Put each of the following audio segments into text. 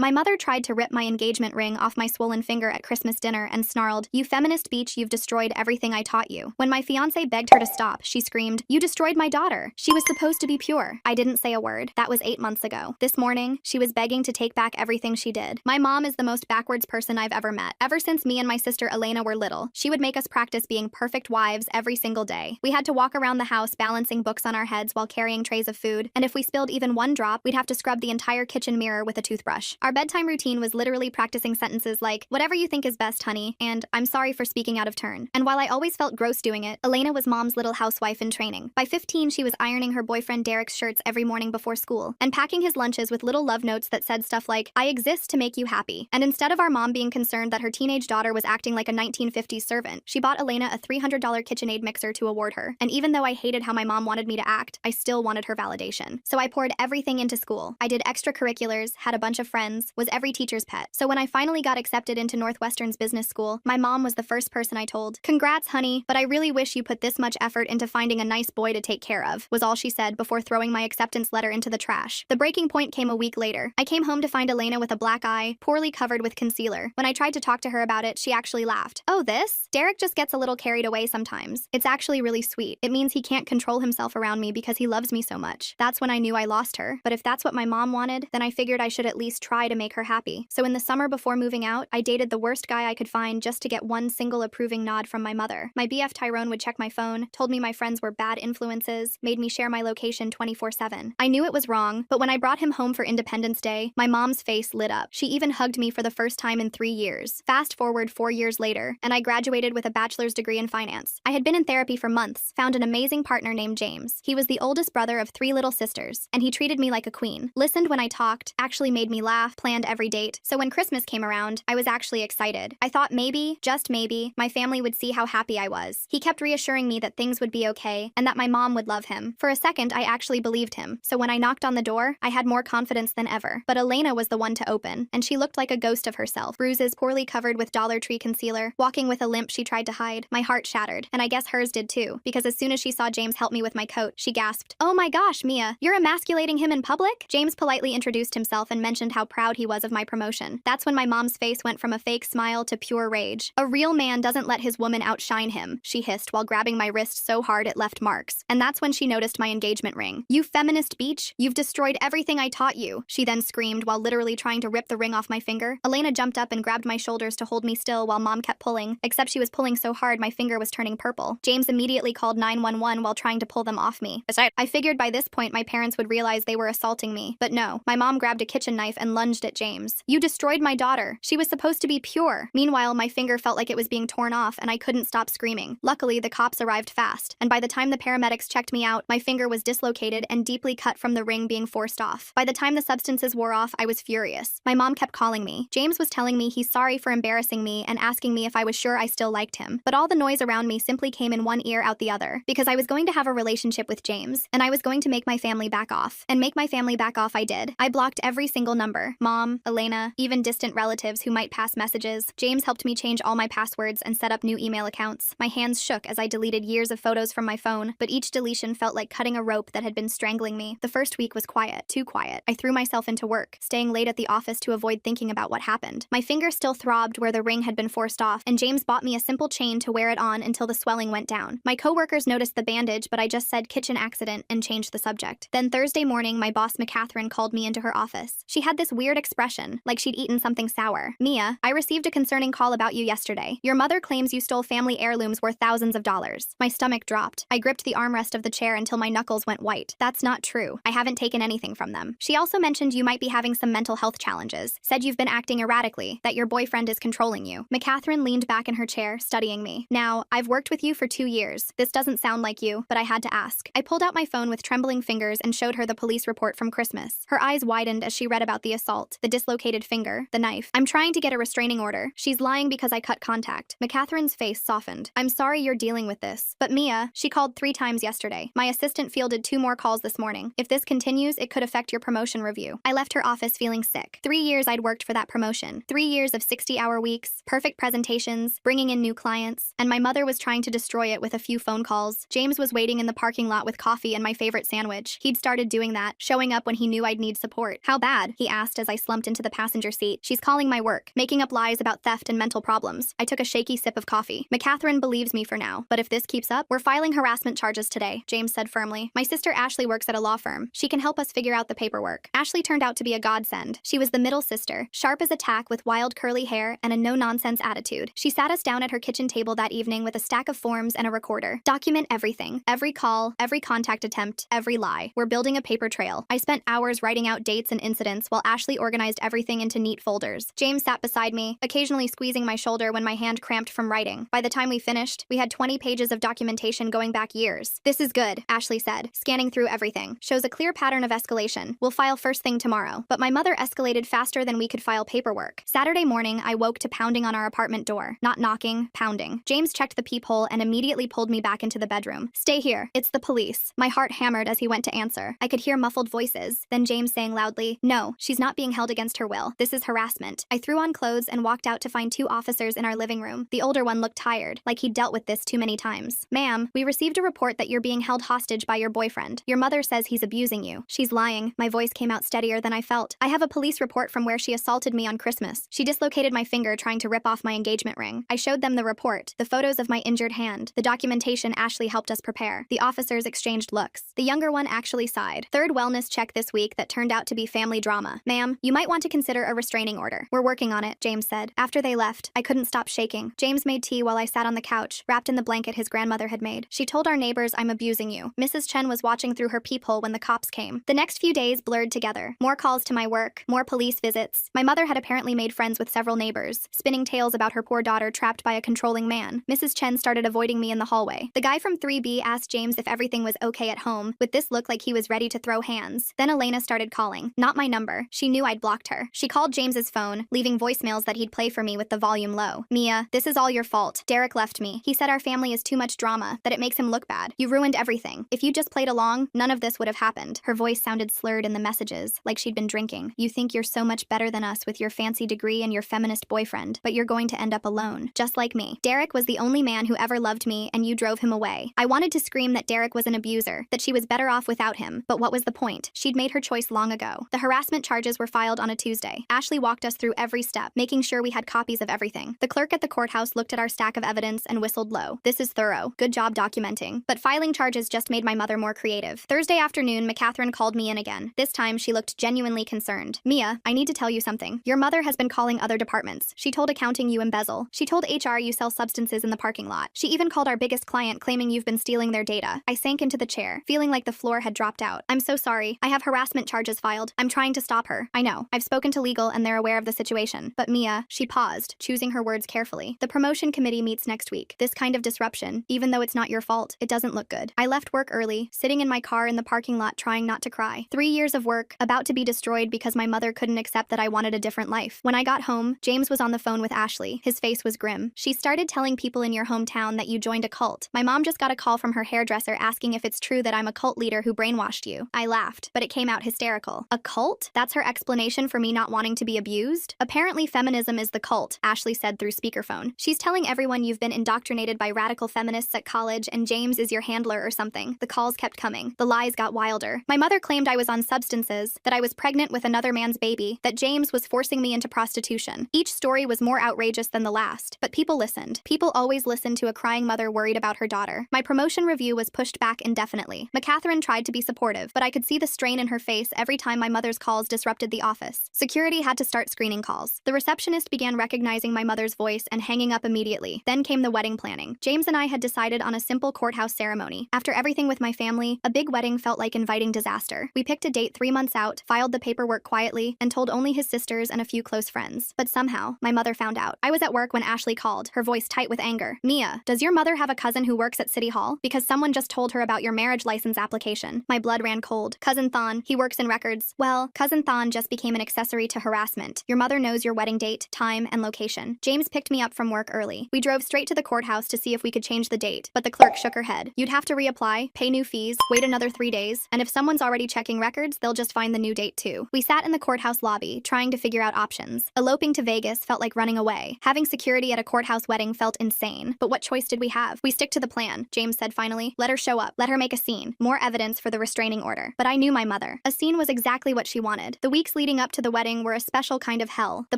My mother tried to rip my engagement ring off my swollen finger at Christmas dinner and snarled, "You feminist beach, you've destroyed everything I taught you." When my fiancé begged her to stop, she screamed, "You destroyed my daughter. She was supposed to be pure." I didn't say a word. That was 8 months ago. This morning, she was begging to take back everything she did. My mom is the most backwards person I've ever met. Ever since me and my sister Elena were little, she would make us practice being perfect wives every single day. We had to walk around the house balancing books on our heads while carrying trays of food, and if we spilled even one drop, we'd have to scrub the entire kitchen mirror with a toothbrush. Our bedtime routine was literally practicing sentences like, "Whatever you think is best, honey," and "I'm sorry for speaking out of turn." And while I always felt gross doing it, Elena was mom's little housewife in training. By 15, she was ironing her boyfriend Derek's shirts every morning before school, and packing his lunches with little love notes that said stuff like, "I exist to make you happy." And instead of our mom being concerned that her teenage daughter was acting like a 1950s servant, she bought Elena a $300 KitchenAid mixer to award her. And even though I hated how my mom wanted me to act, I still wanted her validation. So I poured everything into school. I did extracurriculars, had a bunch of friends, was every teacher's pet. So when I finally got accepted into Northwestern's business school, my mom was the first person I told. "Congrats, honey, but I really wish you put this much effort into finding a nice boy to take care of," was all she said before throwing my acceptance letter into the trash. The breaking point came a week later. I came home to find Elena with a black eye, poorly covered with concealer. When I tried to talk to her about it, she actually laughed. "Oh, this? Derek just gets a little carried away sometimes. It's actually really sweet. It means he can't control himself around me because he loves me so much." That's when I knew I lost her. But if that's what my mom wanted, then I figured I should at least try to make her happy. So in the summer before moving out, I dated the worst guy I could find just to get one single approving nod from my mother. My BF Tyrone would check my phone, told me my friends were bad influences, made me share my location 24/7. I knew it was wrong, but when I brought him home for Independence Day, my mom's face lit up. She even hugged me for the first time in 3 years. Fast forward 4 years later, and I graduated with a bachelor's degree in finance. I had been in therapy for months, found an amazing partner named James. He was the oldest brother of 3 little sisters, and he treated me like a queen. Listened when I talked, actually made me laugh, planned every date. So when Christmas came around, I was actually excited. I thought maybe, just maybe, my family would see how happy I was. He kept reassuring me that things would be okay, and that my mom would love him. For a second, I actually believed him. So when I knocked on the door, I had more confidence than ever. But Elena was the one to open, and she looked like a ghost of herself. Bruises poorly covered with Dollar Tree concealer, walking with a limp she tried to hide. My heart shattered, and I guess hers did too, because as soon as she saw James help me with my coat, she gasped, "Oh my gosh, Mia, you're emasculating him in public?" James politely introduced himself and mentioned how proud he was of my promotion. That's when my mom's face went from a fake smile to pure rage. "A real man doesn't let his woman outshine him," she hissed while grabbing my wrist so hard it left marks. And that's when she noticed my engagement ring. "You feminist beach, you've destroyed everything I taught you," she then screamed while literally trying to rip the ring off my finger. Elena jumped up and grabbed my shoulders to hold me still while mom kept pulling, except she was pulling so hard my finger was turning purple. James immediately called 911 while trying to pull them off me. I figured by this point my parents would realize they were assaulting me, but no. My mom grabbed a kitchen knife and lunged at James. "You destroyed my daughter. She was supposed to be pure." Meanwhile, my finger felt like it was being torn off and I couldn't stop screaming. Luckily, the cops arrived fast, and by the time the paramedics checked me out, my finger was dislocated and deeply cut from the ring being forced off. By the time the substances wore off, I was furious. My mom kept calling me. James was telling me he's sorry for embarrassing me and asking me if I was sure I still liked him. But all the noise around me simply came in one ear out the other, because I was going to have a relationship with James, and I was going to make my family back off. And make my family back off I did. I blocked every single number. Mom, Elena, even distant relatives who might pass messages. James helped me change all my passwords and set up new email accounts. My hands shook as I deleted years of photos from my phone, but each deletion felt like cutting a rope that had been strangling me. The first week was quiet, too quiet. I threw myself into work, staying late at the office to avoid thinking about what happened. My finger still throbbed where the ring had been forced off, and James bought me a simple chain to wear it on until the swelling went down. My coworkers noticed the bandage, but I just said kitchen accident and changed the subject. Then Thursday morning, my boss McCatherine called me into her office. She had this weird expression, like she'd eaten something sour. "Mia, I received a concerning call about you yesterday. Your mother claims you stole family heirlooms worth thousands of dollars." My stomach dropped. I gripped the armrest of the chair until my knuckles went white. "That's not true. I haven't taken anything from them." She also mentioned you might be having some mental health challenges, said you've been acting erratically, that your boyfriend is controlling you. McCatherine leaned back in her chair, studying me. "Now, I've worked with you for 2 years. This doesn't sound like you, but I had to ask." I pulled out my phone with trembling fingers and showed her the police report from Christmas. Her eyes widened as she read about the assault, the dislocated finger, the knife. "I'm trying to get a restraining order. She's lying because I cut contact." McCatherine's face softened. "I'm sorry you're dealing with this. But Mia, she called 3 times yesterday. My assistant fielded 2 more calls this morning. If this continues, it could affect your promotion review." I left her office feeling sick. 3 years I'd worked for that promotion. 3 years of 60-hour weeks, perfect presentations, bringing in new clients, and my mother was trying to destroy it with a few phone calls. James was waiting in the parking lot with coffee and my favorite sandwich. He'd started doing that, showing up when he knew I'd need support. "How bad?" he asked as I I slumped into the passenger seat. She's calling my work, making up lies about theft and mental problems. I took a shaky sip of coffee. McCatherine believes me for now, but if this keeps up, we're filing harassment charges today, James said firmly. My sister Ashley works at a law firm. She can help us figure out the paperwork. Ashley turned out to be a godsend. She was the middle sister, sharp as a tack with wild curly hair and a no-nonsense attitude. She sat us down at her kitchen table that evening with a stack of forms and a recorder. Document everything. Every call, every contact attempt, every lie. We're building a paper trail. I spent hours writing out dates and incidents while Ashley organized everything into neat folders. James sat beside me, occasionally squeezing my shoulder when my hand cramped from writing. By the time we finished, we had 20 pages of documentation going back years. This is good, Ashley said, scanning through everything. Shows a clear pattern of escalation. We'll file first thing tomorrow. But my mother escalated faster than we could file paperwork. Saturday morning, I woke to pounding on our apartment door. Not knocking, pounding. James checked the peephole and immediately pulled me back into the bedroom. Stay here. It's the police. My heart hammered as he went to answer. I could hear muffled voices. Then James saying loudly, no, she's not being held against her will. This is harassment. I threw on clothes and walked out to find two officers in our living room. The older one looked tired, like he'd dealt with this too many times. Ma'am, we received a report that you're being held hostage by your boyfriend. Your mother says he's abusing you. She's lying. My voice came out steadier than I felt. I have a police report from where she assaulted me on Christmas. She dislocated my finger trying to rip off my engagement ring. I showed them the report, the photos of my injured hand, the documentation Ashley helped us prepare. The officers exchanged looks. The younger one actually sighed. Third wellness check this week that turned out to be family drama. Ma'am, you might want to consider a restraining order. We're working on it, James said. After they left, I couldn't stop shaking. James made tea while I sat on the couch, wrapped in the blanket his grandmother had made. She told our neighbors I'm abusing you. Mrs. Chen was watching through her peephole when the cops came. The next few days blurred together. More calls to my work, more police visits. My mother had apparently made friends with several neighbors, spinning tales about her poor daughter trapped by a controlling man. Mrs. Chen started avoiding me in the hallway. The guy from 3B asked James if everything was okay at home, with this look like he was ready to throw hands. Then Elena started calling. Not my number. She knew I'd blocked her. She called James's phone, leaving voicemails that he'd play for me with the volume low. Mia, this is all your fault. Derek left me. He said our family is too much drama, that it makes him look bad. You ruined everything. If you just played along, none of this would have happened. Her voice sounded slurred in the messages, like she'd been drinking. You think you're so much better than us with your fancy degree and your feminist boyfriend, but you're going to end up alone, just like me. Derek was the only man who ever loved me, and you drove him away. I wanted to scream that Derek was an abuser, that she was better off without him, but what was the point? She'd made her choice long ago. The harassment charges were filed on a Tuesday. Ashley walked us through every step, making sure we had copies of everything. The clerk at the courthouse looked at our stack of evidence and whistled low. This is thorough. Good job documenting. But filing charges just made my mother more creative. Thursday afternoon, McCatherine called me in again. This time, she looked genuinely concerned. Mia, I need to tell you something. Your mother has been calling other departments. She told accounting you embezzle. She told HR you sell substances in the parking lot. She even called our biggest client claiming you've been stealing their data. I sank into the chair, feeling like the floor had dropped out. I'm so sorry. I have harassment charges filed. I'm trying to stop her. I know. I've spoken to legal and they're aware of the situation. But Mia, she paused, choosing her words carefully. The promotion committee meets next week. This kind of disruption, even though it's not your fault, it doesn't look good. I left work early, sitting in my car in the parking lot trying not to cry. 3 years of work, about to be destroyed because my mother couldn't accept that I wanted a different life. When I got home, James was on the phone with Ashley. His face was grim. She started telling people in your hometown that you joined a cult. My mom just got a call from her hairdresser asking if it's true that I'm a cult leader who brainwashed you. I laughed, but it came out hysterical. A cult? That's her explanation for me not wanting to be abused? Apparently feminism is the cult, Ashley said through speakerphone. She's telling everyone you've been indoctrinated by radical feminists at college and James is your handler or something. The calls kept coming. The lies got wilder. My mother claimed I was on substances, that I was pregnant with another man's baby, that James was forcing me into prostitution. Each story was more outrageous than the last, but people listened. People always listen to a crying mother worried about her daughter. My promotion review was pushed back indefinitely. McCatherine tried to be supportive, but I could see the strain in her face every time my mother's calls disrupted the office. Security had to start screening calls. The receptionist began recognizing my mother's voice and hanging up immediately. Then came the wedding planning. James and I had decided on a simple courthouse ceremony. After everything with my family, a big wedding felt like inviting disaster. We picked a date 3 months out, filed the paperwork quietly, and told only his sisters and a few close friends. But somehow, my mother found out. I was at work when Ashley called, her voice tight with anger. Mia, does your mother have a cousin who works at City Hall? Because someone just told her about your marriage license application. My blood ran cold. Cousin Thon, he works in records. Well, Cousin Thon just became an accessory to harassment. Your mother knows your wedding date, time, and location. James picked me up from work early. We drove straight to the courthouse to see if we could change the date, but the clerk shook her head. You'd have to reapply, pay new fees, wait another 3 days, and if someone's already checking records, they'll just find the new date too. We sat in the courthouse lobby, trying to figure out options. Eloping to Vegas felt like running away. Having security at a courthouse wedding felt insane. But what choice did we have? We stick to the plan, James said finally. Let her show up. Let her make a scene. More evidence for the restraining order. But I knew my mother. A scene was exactly what she wanted. The weeks leading leading up to the wedding were a special kind of hell. The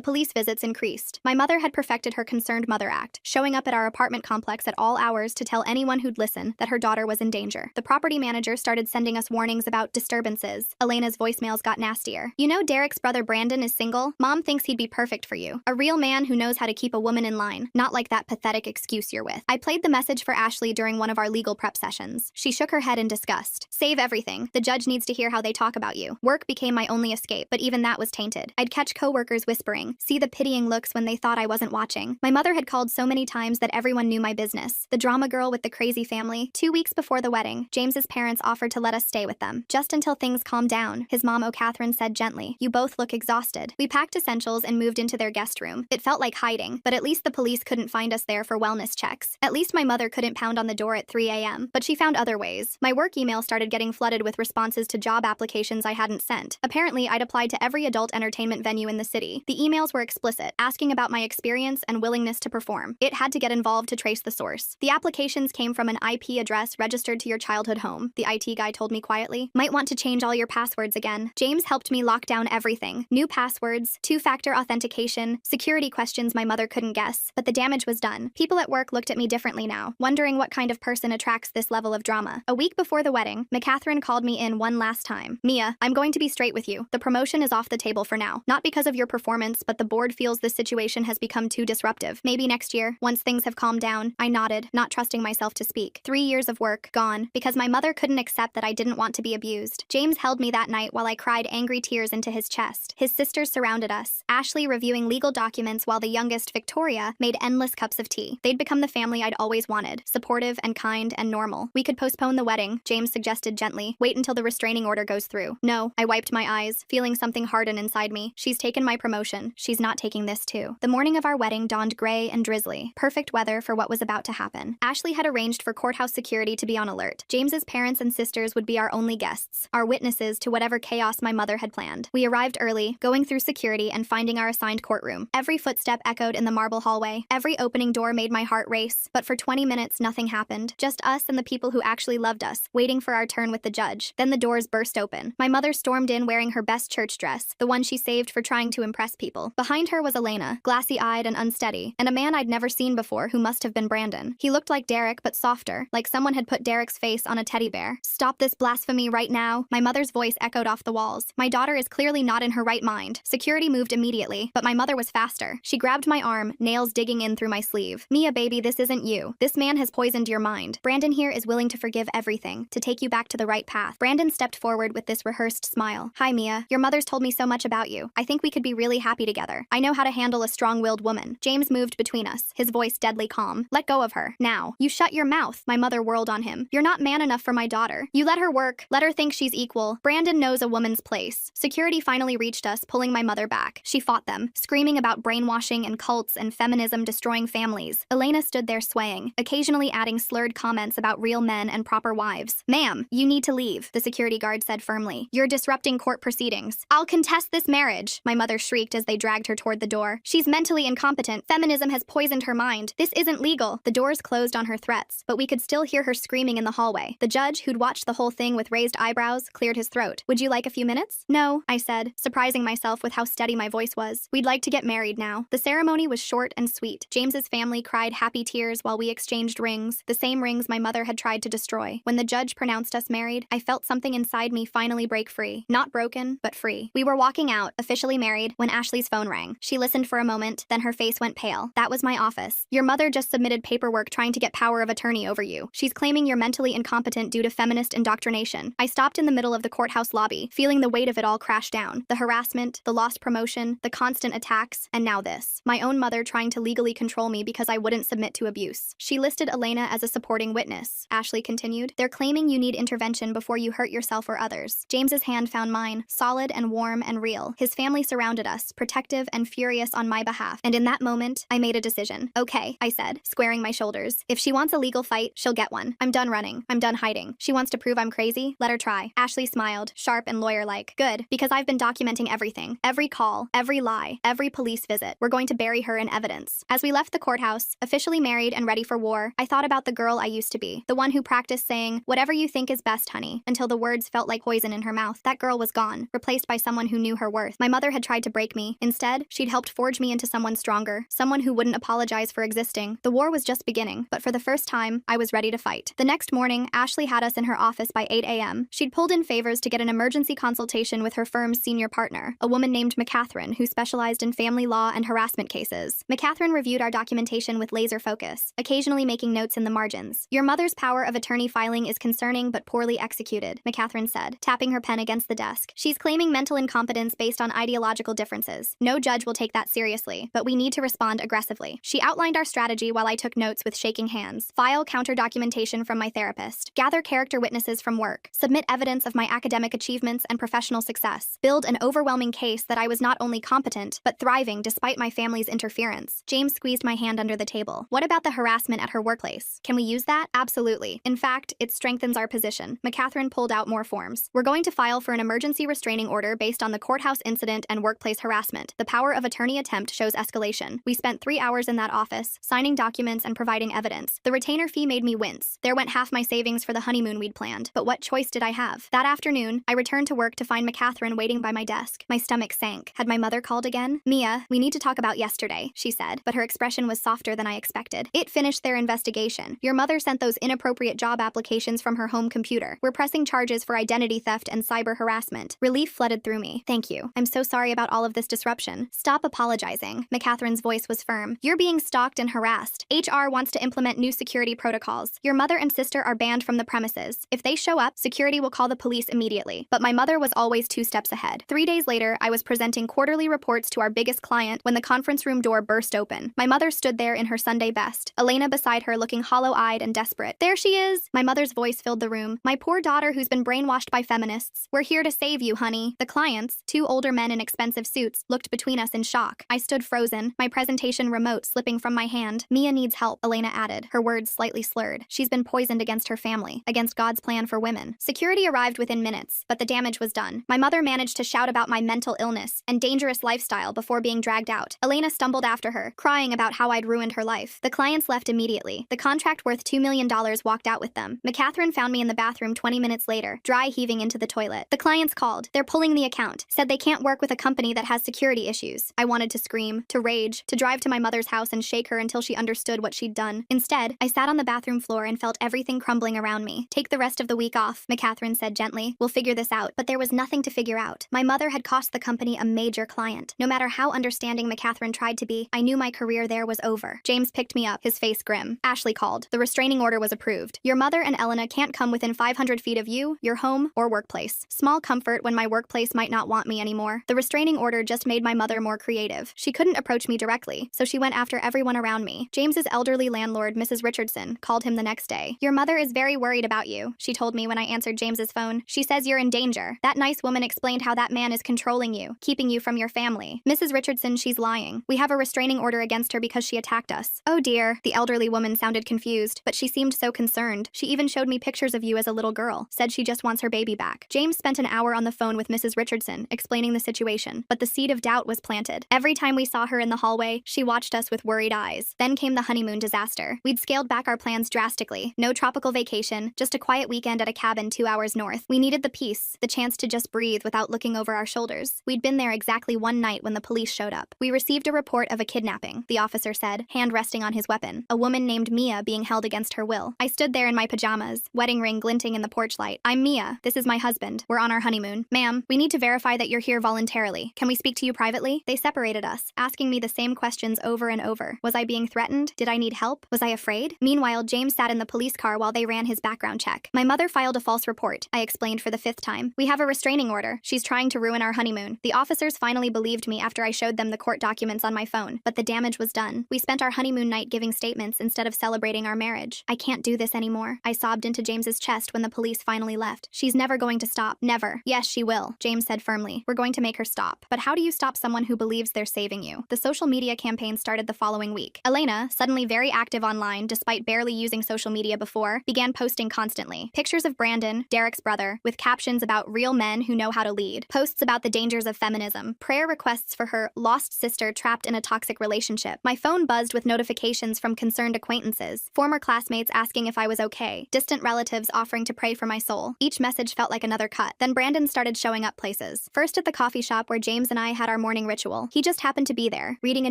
police visits increased. My mother had perfected her concerned mother act, showing up at our apartment complex at all hours to tell anyone who'd listen that her daughter was in danger. The property manager started sending us warnings about disturbances. Elena's voicemails got nastier. You know Derek's brother Brandon is single? Mom thinks he'd be perfect for you. A real man who knows how to keep a woman in line, not like that pathetic excuse you're with. I played the message for Ashley during one of our legal prep sessions. She shook her head in disgust. Save everything. The judge needs to hear how they talk about you. Work became my only escape, but even that was tainted. I'd catch coworkers whispering, see the pitying looks when they thought I wasn't watching. My mother had called so many times that everyone knew my business. The drama girl with the crazy family. 2 weeks before the wedding, James's parents offered to let us stay with them, just until things calmed down. His mom, O'Catherine, said gently, "You both look exhausted." We packed essentials and moved into their guest room. It felt like hiding, but at least the police couldn't find us there for wellness checks. At least my mother couldn't pound on the door at 3 a.m., but she found other ways. My work email started getting flooded with responses to job applications I hadn't sent. Apparently, I'd applied to every adult entertainment venue in the city. The emails were explicit, asking about my experience and willingness to perform. It had to get involved to trace the source. The applications came from an IP address registered to your childhood home, the IT guy told me quietly. Might want to change all your passwords again. James helped me lock down everything. New passwords, two-factor authentication, security questions my mother couldn't guess. But the damage was done. People at work looked at me differently now, wondering what kind of person attracts this level of drama. A week before the wedding, McCatherine called me in one last time. "Mia, I'm going to be straight with you. The promotion is off the table for now. Not because of your performance, but the board feels this situation has become too disruptive. Maybe next year, once things have calmed down." I nodded, not trusting myself to speak. 3 years of work, gone, because my mother couldn't accept that I didn't want to be abused. James held me that night while I cried angry tears into his chest. His sisters surrounded us, Ashley reviewing legal documents while the youngest, Victoria, made endless cups of tea. They'd become the family I'd always wanted, supportive and kind and normal. "We could postpone the wedding," James suggested gently. "Wait until the restraining order goes through." No, I wiped my eyes, feeling something harden inside me. She's taken my promotion. She's not taking this too. The morning of our wedding dawned gray and drizzly. Perfect weather for what was about to happen. Ashley had arranged for courthouse security to be on alert. James's parents and sisters would be our only guests, our witnesses to whatever chaos my mother had planned. We arrived early, going through security and finding our assigned courtroom. Every footstep echoed in the marble hallway. Every opening door made my heart race. But for 20 minutes, nothing happened. Just us and the people who actually loved us, waiting for our turn with the judge. Then the doors burst open. My mother stormed in wearing her best church dress, the one she saved for trying to impress people. Behind her was Elena, glassy-eyed and unsteady, and a man I'd never seen before who must have been Brandon. He looked like Derek, but softer, like someone had put Derek's face on a teddy bear. "Stop this blasphemy right now," my mother's voice echoed off the walls. "My daughter is clearly not in her right mind." Security moved immediately, but my mother was faster. She grabbed my arm, nails digging in through my sleeve. "Mia, baby, this isn't you. This man has poisoned your mind. Brandon here is willing to forgive everything, to take you back to the right path." Brandon stepped forward with this rehearsed smile. "Hi, Mia. Your mother's told me so much about you. I think we could be really happy together. I know how to handle a strong-willed woman." James moved between us, his voice deadly calm. "Let go of her. Now." "You shut your mouth." My mother whirled on him. "You're not man enough for my daughter. You let her work. Let her think she's equal. Brandon knows a woman's place." Security finally reached us, pulling my mother back. She fought them, screaming about brainwashing and cults and feminism destroying families. Elena stood there swaying, occasionally adding slurred comments about real men and proper wives. "Ma'am, you need to leave," the security guard said firmly. "You're disrupting court proceedings." "I'll contest this marriage," my mother shrieked as they dragged her toward the door. "She's mentally incompetent. Feminism has poisoned her mind. This isn't legal." The doors closed on her threats, but we could still hear her screaming in the hallway. The judge, who'd watched the whole thing with raised eyebrows, cleared his throat. "Would you like a few minutes?" "No," I said, surprising myself with how steady my voice was. "We'd like to get married now." The ceremony was short and sweet. James's family cried happy tears while we exchanged rings, the same rings my mother had tried to destroy. When the judge pronounced us married, I felt something inside me finally break free. Not broken, but free. We were walking out, officially married, when Ashley's phone rang. She listened for a moment, then her face went pale. "That was my office. Your mother just submitted paperwork trying to get power of attorney over you. She's claiming you're mentally incompetent due to feminist indoctrination." I stopped in the middle of the courthouse lobby, feeling the weight of it all crash down. The harassment, the lost promotion, the constant attacks, and now this. My own mother trying to legally control me because I wouldn't submit to abuse. She listed Elena as a supporting witness. Ashley continued, "They're claiming you need intervention before you hurt yourself or others." James's hand found mine, solid and warm and real. His family surrounded us, protective and furious on my behalf. And in that moment, I made a decision. "Okay," I said, squaring my shoulders. "If she wants a legal fight, she'll get one. I'm done running. I'm done hiding. She wants to prove I'm crazy? Let her try." Ashley smiled, sharp and lawyer-like. "Good, because I've been documenting everything. Every call, every lie, every police visit. We're going to bury her in evidence." As we left the courthouse, officially married and ready for war, I thought about the girl I used to be, the one who practiced saying, "Whatever you think is best, honey," until the words felt like poison in her mouth. That girl was gone, replaced by someone who knew her worth. My mother had tried to break me. Instead, she'd helped forge me into someone stronger, someone who wouldn't apologize for existing. The war was just beginning, but for the first time, I was ready to fight. The next morning, Ashley had us in her office by 8 a.m. She'd pulled in favors to get an emergency consultation with her firm's senior partner, a woman named McCatherine, who specialized in family law and harassment cases. McCatherine reviewed our documentation with laser focus, occasionally making notes in the margins. Your mother's power of attorney filing is concerning but poorly executed, McCatherine said, tapping her pen against the desk. She's claiming mental incompetence based on ideological differences. No judge will take that seriously, but we need to respond aggressively. She outlined our strategy while I took notes with shaking hands. File counter documentation from my therapist. Gather character witnesses from work. Submit evidence of my academic achievements and professional success. Build an overwhelming case that I was not only competent, but thriving despite my family's interference. James squeezed my hand under the table. What about the harassment at her workplace? Can we use that? Absolutely. In fact, it strengthens our position. McCatherine pulled out more forms. We're going to file for an emergency restraining order based on the courthouse incident and workplace harassment. The power of attorney attempt shows escalation. We spent 3 hours in that office, signing documents and providing evidence. The retainer fee made me wince. There went half my savings for the honeymoon we'd planned. But what choice did I have? That afternoon, I returned to work to find McCatherine waiting by my desk. My stomach sank. Had my mother called again? Mia, we need to talk about yesterday, she said, but her expression was softer than I expected. It finished their investigation. Your mother sent those inappropriate job applications from her home computer. We're pressing charges for identity theft and cyber harassment. Relief flooded through me. Thank you. I'm so sorry about all of this disruption. Stop apologizing. McCatherine's voice was firm. You're being stalked and harassed. HR wants to implement new security protocols. Your mother and sister are banned from the premises. If they show up, security will call the police immediately. But my mother was always 2 steps ahead. 3 days later, I was presenting quarterly reports to our biggest client when the conference room door burst open. My mother stood there in her Sunday best, Elena beside her looking hollow-eyed and desperate. There she is! My mother's voice filled the room. My poor daughter who's been brainwashed by feminists. We're here to save you, honey. The clients, 2 older men in expensive suits, looked between us in shock. I stood frozen, my presentation remote slipping from my hand. Mia needs help, Elena added, her words slightly slurred. She's been poisoned against her family, against God's plan for women. Security arrived within minutes, but the damage was done. My mother managed to shout about my mental illness and dangerous lifestyle before being dragged out. Elena stumbled after her, crying about how I'd ruined her life. The clients left immediately. The contract worth $2 million walked out with them. McCatherine found me in the bathroom 20 minutes later, dry heaving into the toilet. The clients called. They're pulling the account, said they can't work with a company that has security issues. I wanted to scream, to rage, to drive to my mother's house and shake her until she understood what she'd done. Instead, I sat on the bathroom floor and felt everything crumbling around me. Take the rest of the week off, McCatherine said gently. We'll figure this out. But there was nothing to figure out. My mother had cost the company a major client. No matter how understanding McCatherine tried to be, I knew my career there was over. James picked me up, his face grim. Ashley called. The restraining order was approved. Your mother and Elena can't come within 500 feet of you, your home, or workplace. Small comfort when my workplace might not want me anymore. The restraining order just made my mother more creative. She couldn't approach me directly, so she went after everyone around me. James's elderly landlord, Mrs. Richardson, called him the next day. Your mother is very worried about you, she told me when I answered James's phone. She says you're in danger. That nice woman explained how that man is controlling you, keeping you from your family. Mrs. Richardson, she's lying. We have a restraining order against her because she attacked us. Oh dear. The elderly woman sounded confused, but she seemed so concerned. She even showed me pictures of you as a little girl, said she just wants her baby back. James spent an hour on the phone with Mrs. Richardson, explaining the situation, but the seed of doubt was planted. Every time we saw her in the hallway, she watched us with worried eyes. Then came the honeymoon disaster. We'd scaled back our plans drastically. No tropical vacation, just a quiet weekend at a cabin 2 hours north. We needed the peace, the chance to just breathe without looking over our shoulders. We'd been there exactly one night when the police showed up. We received a report of a kidnapping, the officer said, hand resting on his weapon. A woman named Mia being held against her will. I stood there in my pajamas, wedding ring glinting in the porch light. I'm Mia. This is my husband. We're on our honeymoon. Ma'am, we need to verify that you're here voluntarily. Can we speak to you privately? They separated us, asking me the same questions over and over. Was I being threatened? Did I need help? Was I afraid? Meanwhile, James sat in the police car while they ran his background check. My mother filed a false report, I explained for the 5th time. We have a restraining order. She's trying to ruin our honeymoon. The officers finally believed me after I showed them the court documents on my phone, but the damage was done. We spent our honeymoon night giving statements instead of celebrating our marriage. I can't do this anymore. I sobbed into James's chest when the police finally left. She's never going to stop. Never. Yes, she will, James said firmly. We're going to make her stop. But how do you stop someone who believes they're saving you? The social media campaign started the following week. Elena, suddenly very active online despite barely using social media before, began posting constantly. Pictures of Brandon, Derek's brother, with captions about real men who know how to lead. Posts about the dangers of feminism. Prayer requests for her lost sister trapped in a toxic relationship. My phone buzzed with notifications from concerned acquaintances. Former classmates asking if I was okay. Distant relatives offering to pray for my soul. Each message felt like another cut. Then Brandon started showing up places. places. First at the coffee shop where James and I had our morning ritual. He just happened to be there, reading a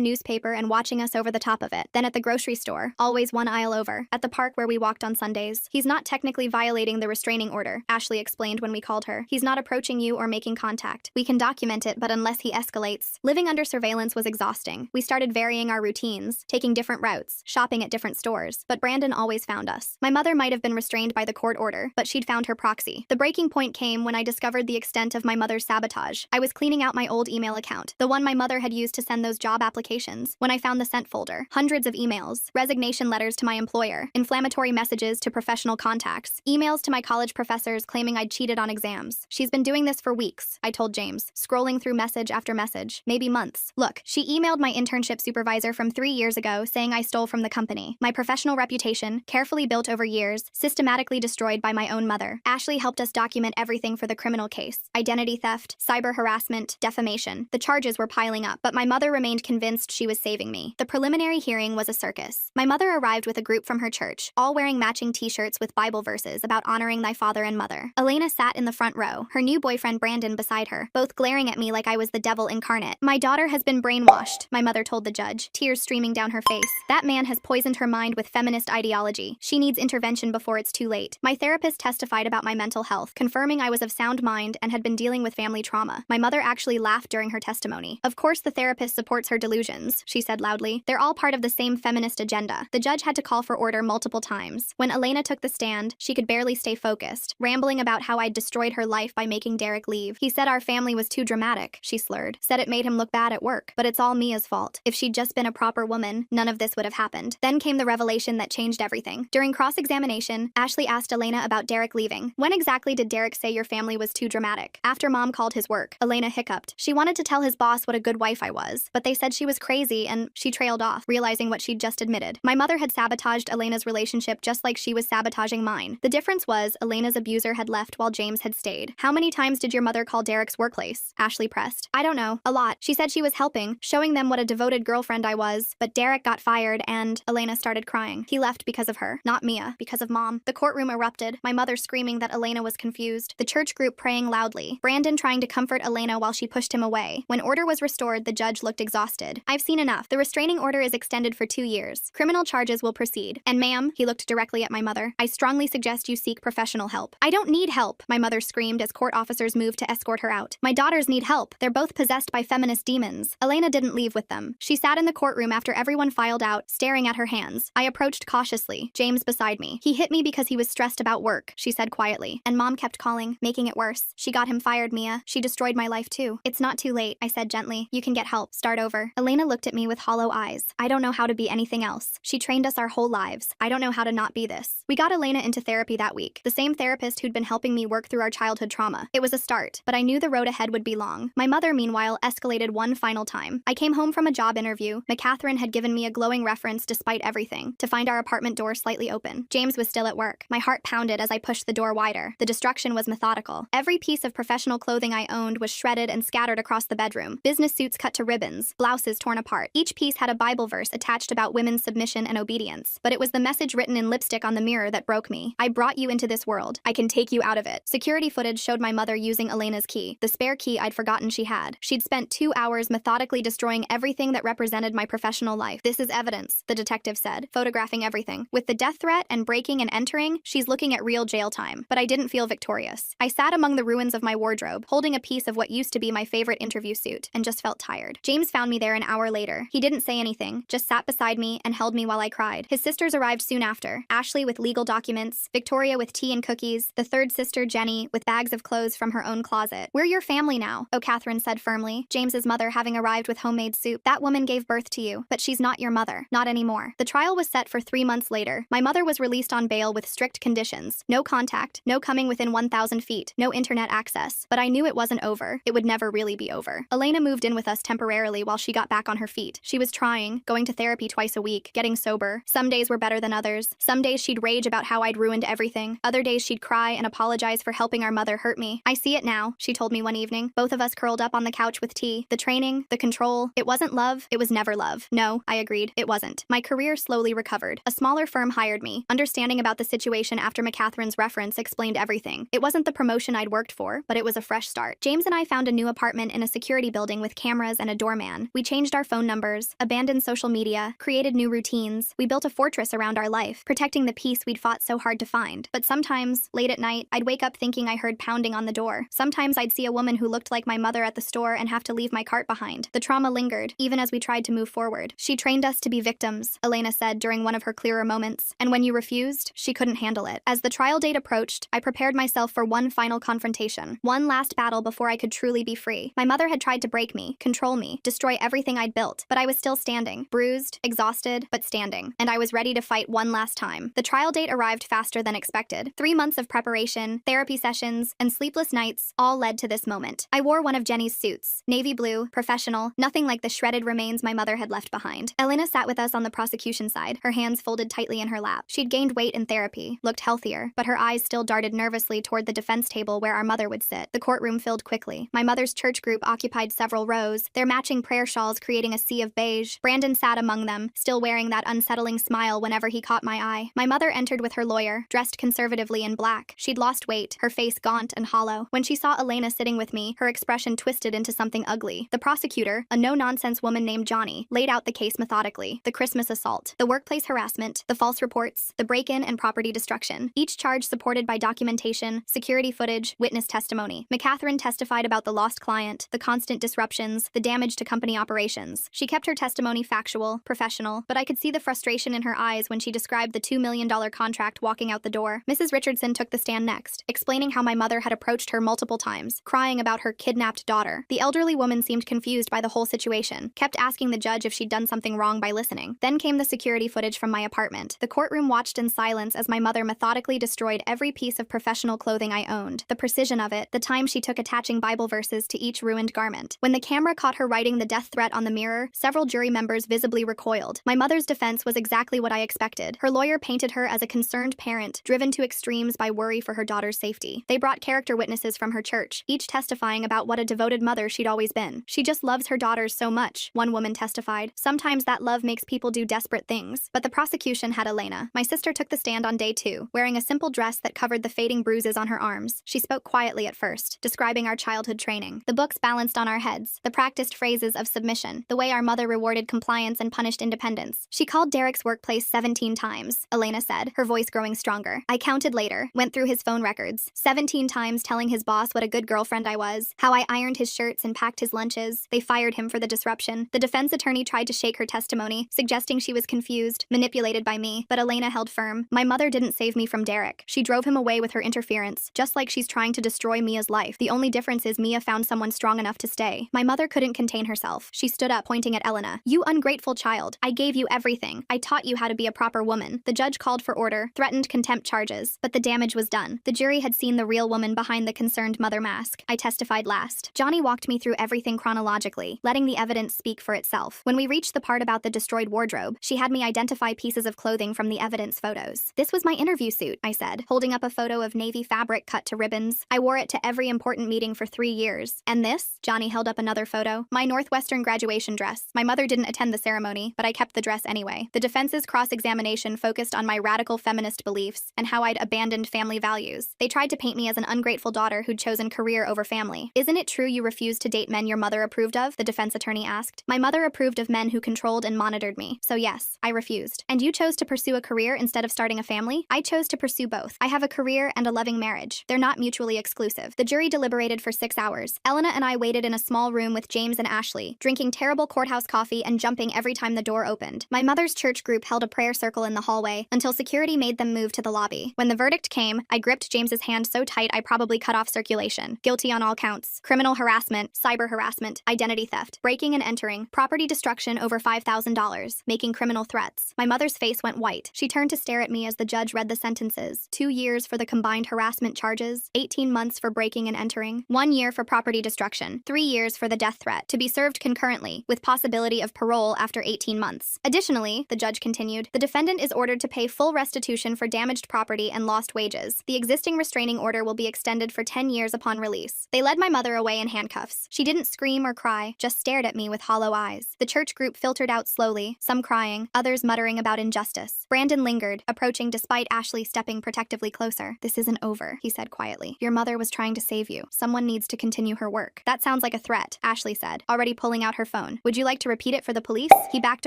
newspaper and watching us over the top of it. Then at the grocery store, always one aisle over. At the park where we walked on Sundays. He's not technically violating the restraining order, Ashley explained when we called her. He's not approaching you or making contact. We can document it, but unless he escalates. Living under surveillance was exhausting. We started varying our routines, taking different routes, shopping at different stores. But Brandon always found us. My mother might have been restrained by the court order, but she'd found her proxy. The breaking point came when I discovered the extent of my mother's sabotage. I was cleaning out my old email account, the one my mother had used to send those job applications, when I found the sent folder. Hundreds of emails, resignation letters to my employer, inflammatory messages to professional contacts, emails to my college professors claiming I'd cheated on exams. She's been doing this for weeks, I told James, scrolling through message after message, maybe months. Look, she emailed my internship supervisor from 3 years ago saying I stole from the company. My professional reputation, carefully built over years, systematically destroyed by my own mother. Ashley helped us document everything for the criminal case. Identity theft, cyber harassment, defamation. The charges were piling up, but my mother remained convinced she was saving me. The preliminary hearing was a circus. My mother arrived with a group from her church, all wearing matching t-shirts with Bible verses about honoring thy father and mother. Elena sat in the front row, her new boyfriend Brandon beside her, both glaring at me like I was the devil incarnate. My daughter has been brainwashed, my mother told the judge, tears streaming down her face. That man has poisoned her mind with feminist ideology. She needs intervention before it's too late. My therapist testified about my mental health, confirming I was of sound mind and had been dealing with family trauma. My mother actually laughed during her testimony. Of course the therapist supports her delusions, she said loudly. They're all part of the same feminist agenda. The judge had to call for order multiple times. When Elena took the stand, she could barely stay focused, rambling about how I'd destroyed her life by making Derek leave. He said our family was too dramatic, she slurred. Said it made him look bad at work. But it's all Mia's fault. If she'd just been a proper woman, none of this would have happened. Then came the revelation that changed everything. During cross-examination, Ashley asked Elena about Derek leaving. When exactly did Derek say your family was too dramatic? After Mom called his work, Elena hiccuped. She wanted to tell his boss what a good wife I was, but they said she was crazy and she trailed off, realizing what she'd just admitted. My mother had sabotaged Elena's relationship just like she was sabotaging mine. The difference was Elena's abuser had left while James had stayed. How many times did your mother call Derek's workplace? Ashley pressed. I don't know. A lot. She said she was helping, showing them what a devoted girlfriend I was, but Derek got fired and Elena started crying. He left because of her, not Mia, because of Mom. The courtroom erupted, my mother screaming that Elena was confused, the church group praying loudly, Brandon trying to comfort Elena while she pushed him away. When order was restored, the judge looked exhausted. I've seen enough. The restraining order is extended for 2 years. Criminal charges will proceed. And ma'am, he looked directly at my mother, I strongly suggest you seek professional help. I don't need help, my mother screamed as court officers moved to escort her out. My daughters need help. They're both possessed by feminist demons. Elena didn't leave with them. She sat in the courtroom after everyone filed out, staring at her hands. I approached cautiously, James beside me. He hit me because he was stressed about work, she said quietly. And Mom kept calling, making it worse. She got him fired, Mia. She destroyed my life too. It's not too late, I said gently. You can get help. Start over. Elena looked at me with hollow eyes. I don't know how to be anything else. She trained us our whole lives. I don't know how to not be this. We got Elena into therapy that week. The same therapist who'd been helping me work through our childhood trauma. It was a start, but I knew the road ahead would be long. My mother, meanwhile, escalated one final time. I came home from a job interview. McCatherine had given me a glowing reference despite everything, to find our apartment door slightly open. James was still at work. My heart pounded as I pushed the door wider. The destruction was methodical. Every piece of professional clothing I owned was shredded and scattered across the bedroom. Business suits cut to ribbons, blouses torn apart. Each piece had a Bible verse attached about women's submission and obedience. But it was the message written in lipstick on the mirror that broke me. I brought you into this world. I can take you out of it. Security footage showed my mother using Elena's key, the spare key I'd forgotten she had. She'd spent 2 hours methodically destroying everything that represented my professional life. This is evidence, the detective said, photographing everything. With the death threat and breaking and entering, she's looking at real jail time. But I didn't feel victorious. I sat among the ruins of my wardrobe, holding a piece of what used to be my favorite interview suit, and just felt tired. James found me there an hour later. He didn't say anything, just sat beside me and held me while I cried. His sisters arrived soon after. Ashley with legal documents, Victoria with tea and cookies, the third sister, Jenny, with bags of clothes from her own closet. We're your family now, Catherine said firmly, James's mother having arrived with homemade soup. That woman gave birth to you, but she's not your mother. Not anymore. The trial was set for 3 months later. My mother was released on bail with strict conditions. No contact, no coming within 1,000 feet, no internet access. But I knew it wasn't over. It would never really be over. Elena moved in with us temporarily while she got back on her feet. She was trying, going to therapy twice a week, getting sober. Some days were better than others. Some days she'd rage about how I'd ruined everything. Other days she'd cry and apologize for helping our mother hurt me. I see it now, she told me one evening. Both of us curled up on the couch with tea. The training, the control. It wasn't love. It was never love. No, I agreed. It wasn't. My career slowly recovered. A smaller firm hired me. Understanding about the situation after McCatherine's reference explained everything. It wasn't the promotion I'd worked for, but it was a fresh fresh start. James and I found a new apartment in a security building with cameras and a doorman. We changed our phone numbers, abandoned social media, created new routines. We built a fortress around our life, protecting the peace we'd fought so hard to find. But sometimes, late at night, I'd wake up thinking I heard pounding on the door. Sometimes I'd see a woman who looked like my mother at the store and have to leave my cart behind. The trauma lingered, even as we tried to move forward. She trained us to be victims, Elena said during one of her clearer moments, and when you refused, she couldn't handle it. As the trial date approached, I prepared myself for one final confrontation, one last battle before I could truly be free. My mother had tried to break me, control me, destroy everything I'd built, but I was still standing, bruised, exhausted, but standing, and I was ready to fight one last time. The trial date arrived faster than expected. 3 months of preparation, therapy sessions, and sleepless nights all led to this moment. I wore one of Jenny's suits, navy blue, professional, nothing like the shredded remains my mother had left behind. Elena sat with us on the prosecution side, her hands folded tightly in her lap. She'd gained weight in therapy, looked healthier, but her eyes still darted nervously toward the defense table where our mother would sit. The courtroom filled quickly. My mother's church group occupied several rows, their matching prayer shawls creating a sea of beige. Brandon sat among them, still wearing that unsettling smile whenever he caught my eye. My mother entered with her lawyer, dressed conservatively in black. She'd lost weight, her face gaunt and hollow. When she saw Elena sitting with me, her expression twisted into something ugly. The prosecutor, a no-nonsense woman named Johnny, laid out the case methodically. The Christmas assault, the workplace harassment, the false reports, the break-in and property destruction. Each charge supported by documentation, security footage, witness testimony. McCatherine testified about the lost client, the constant disruptions, the damage to company operations. She kept her testimony factual, professional, but I could see the frustration in her eyes when she described the $2 million contract walking out the door. Mrs. Richardson took the stand next, explaining how my mother had approached her multiple times, crying about her kidnapped daughter. The elderly woman seemed confused by the whole situation, kept asking the judge if she'd done something wrong by listening. Then came the security footage from my apartment. The courtroom watched in silence as my mother methodically destroyed every piece of professional clothing I owned. The precision of it, the time she took attaching Bible verses to each ruined garment. When the camera caught her writing the death threat on the mirror, several jury members visibly recoiled. My mother's defense was exactly what I expected. Her lawyer painted her as a concerned parent, driven to extremes by worry for her daughter's safety. They brought character witnesses from her church, each testifying about what a devoted mother she'd always been. She just loves her daughters so much, one woman testified. Sometimes that love makes people do desperate things. But the prosecution had Elena. My sister took the stand on day 2, wearing a simple dress that covered the fading bruises on her arms. She spoke quietly at first, describing our childhood training. The books balanced on our heads, the practiced phrases of submission, the way our mother rewarded compliance and punished independence. She called Derek's workplace 17 times, Elena said, her voice growing stronger. I counted later, went through his phone records, 17 times telling his boss what a good girlfriend I was, how I ironed his shirts and packed his lunches. They fired him for the disruption. The defense attorney tried to shake her testimony, suggesting she was confused, manipulated by me, but Elena held firm. My mother didn't save me from Derek. She drove him away with her interference, just like she's trying to destroy Mia's life. The only difference is Mia found someone strong enough to stay. My mother couldn't contain herself. She stood up, pointing at Elena. You ungrateful child. I gave you everything. I taught you how to be a proper woman. The judge called for order, threatened contempt charges, but the damage was done. The jury had seen the real woman behind the concerned mother mask. I testified last. Johnny walked me through everything chronologically, letting the evidence speak for itself. When we reached the part about the destroyed wardrobe, she had me identify pieces of clothing from the evidence photos. This was my interview suit, I said, holding up a photo of navy fabric cut to ribbons. I wore it to every important meeting for 3 years. And this? Johnny held up another photo. My Northwestern graduation dress. My mother didn't attend the ceremony, but I kept the dress anyway. The defense's cross-examination focused on my radical feminist beliefs and how I'd abandoned family values. They tried to paint me as an ungrateful daughter who'd chosen career over family. Isn't it true you refused to date men your mother approved of? The defense attorney asked. My mother approved of men who controlled and monitored me. So yes, I refused. And you chose to pursue a career instead of starting a family? I chose to pursue both. I have a career and a loving marriage. They're not mutually exclusive. The jury deliberated for 6 hours. Elena and I waited in a small room with James and Ashley, drinking terrible courthouse coffee and jumping every time the door opened. My mother's church group held a prayer circle in the hallway until security made them move to the lobby. When the verdict came, I gripped James's hand so tight I probably cut off circulation. Guilty on all counts. Criminal harassment, cyber harassment, identity theft, breaking and entering, property destruction over $5,000, making criminal threats. My mother's face went white. She turned to stare at me as the judge read the sentences. 2 years for the combined harassment charges, 18 months for breaking and entering, 1 year for property destruction, 3 years for the death threat, to be served concurrently, with possibility of parole after 18 months. Additionally, the judge continued, the defendant is ordered to pay full restitution for damaged property and lost wages. The existing restraining order will be extended for 10 years upon release. They led my mother away in handcuffs. She didn't scream or cry, just stared at me with hollow eyes. The church group filtered out slowly, some crying, others muttering about injustice. Brandon lingered, approaching despite Ashley stepping protectively closer. This isn't over, he said quietly. Your mother was trying to save save you. Someone needs to continue her work. That sounds like a threat, Ashley said, already pulling out her phone. Would you like to repeat it for the police? He backed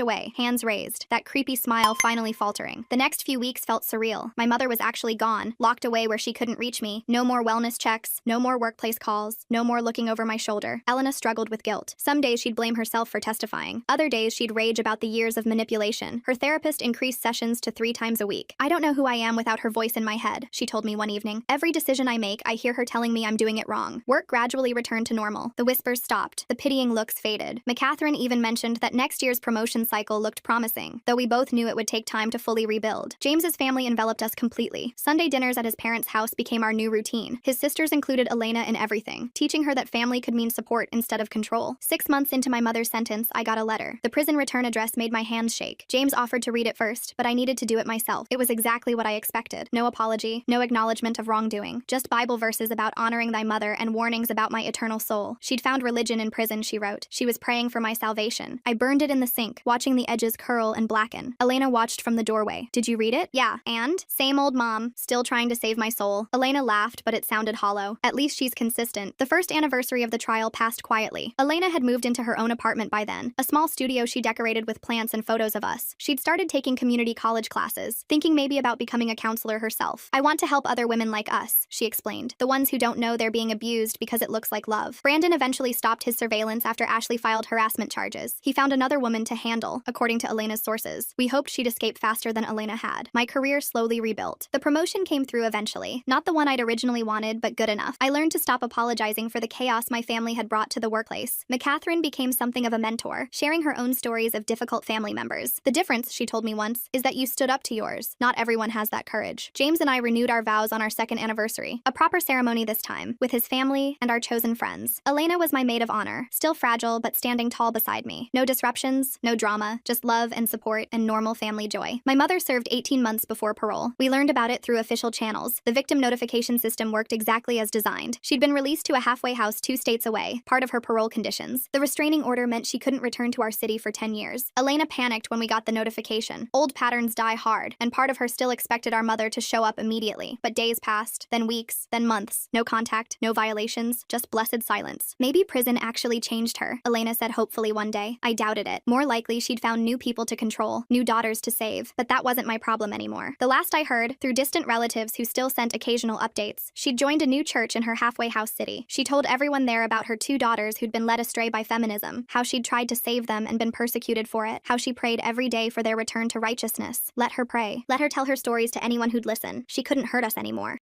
away, hands raised, that creepy smile finally faltering. The next few weeks felt surreal. My mother was actually gone, locked away where she couldn't reach me. No more wellness checks, no more workplace calls, no more looking over my shoulder. Elena struggled with guilt. Some days she'd blame herself for testifying. Other days she'd rage about the years of manipulation. Her therapist increased sessions to 3 times a week. I don't know who I am without her voice in my head, she told me one evening. Every decision I make, I hear her telling me I'm doing it wrong. Work gradually returned to normal. The whispers stopped. The pitying looks faded. McCatherine even mentioned that next year's promotion cycle looked promising, though we both knew it would take time to fully rebuild. James's family enveloped us completely. Sunday dinners at his parents' house became our new routine. His sisters included Elena in everything, teaching her that family could mean support instead of control. 6 months into my mother's sentence, I got a letter. The prison return address made my hands shake. James offered to read it first, but I needed to do it myself. It was exactly what I expected. No apology, no acknowledgement of wrongdoing, just Bible verses about honoring thy mother and warnings about my eternal soul. She'd found religion in prison, she wrote. She was praying for my salvation. I burned it in the sink, watching the edges curl and blacken. Elena watched from the doorway. Did you read it? Yeah. And? Same old mom, still trying to save my soul. Elena laughed, but it sounded hollow. At least she's consistent. The first anniversary of the trial passed quietly. Elena had moved into her own apartment by then, a small studio she decorated with plants and photos of us. She'd started taking community college classes, thinking maybe about becoming a counselor herself. I want to help other women like us, she explained, the ones who don't know they're being abused because it looks like love. Brandon eventually stopped his surveillance after Ashley filed harassment charges. He found another woman to handle, according to Elena's sources. We hoped she'd escape faster than Elena had. My career slowly rebuilt. The promotion came through eventually. Not the one I'd originally wanted, but good enough. I learned to stop apologizing for the chaos my family had brought to the workplace. McCatherine became something of a mentor, sharing her own stories of difficult family members. The difference, she told me once, is that you stood up to yours. Not everyone has that courage. James and I renewed our vows on our 2nd anniversary. A proper ceremony this time, with his family and our chosen friends. Elena was my maid of honor, still fragile but standing tall beside me. No disruptions, no drama, just love and support and normal family joy. My mother served 18 months before parole. We learned about it through official channels. The victim notification system worked exactly as designed. She'd been released to a halfway house 2 states away, part of her parole conditions. The restraining order meant she couldn't return to our city for 10 years. Elena panicked when we got the notification. Old patterns die hard, and part of her still expected our mother to show up immediately. But days passed, then weeks, then months. No contact, no violations, just blessed silence. Maybe prison actually changed her, Elena said hopefully one day. I doubted it. More likely she'd found new people to control, new daughters to save. But that wasn't my problem anymore. The last I heard, through distant relatives who still sent occasional updates, she'd joined a new church in her halfway house city. She told everyone there about her 2 daughters who'd been led astray by feminism, how she'd tried to save them and been persecuted for it, how she prayed every day for their return to righteousness. Let her pray. Let her tell her stories to anyone who'd listen. She couldn't hurt us anymore.